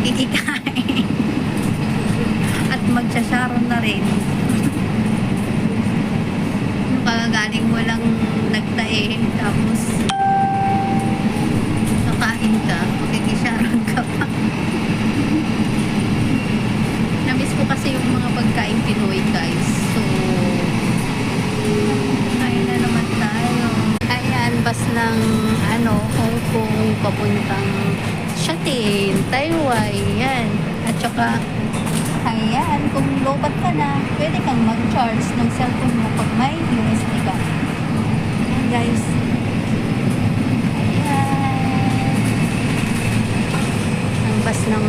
makikikain. At magsasharon na rin. Yung kagagaling mo lang nagtae, tapos kakain ka, makikisharon ka pa. Namiss ko kasi yung mga pagkain Pinoy, guys. So, kain na naman tayo. Ayan, bus ng Hong Kong papuntang Shatin, Taiwan. Yan. At saka, ayan, kung lobat ka na, pwede kang mag-charge ng cellphone mo pag may USD ka. Ayan, guys. Ayan. Ang bus ng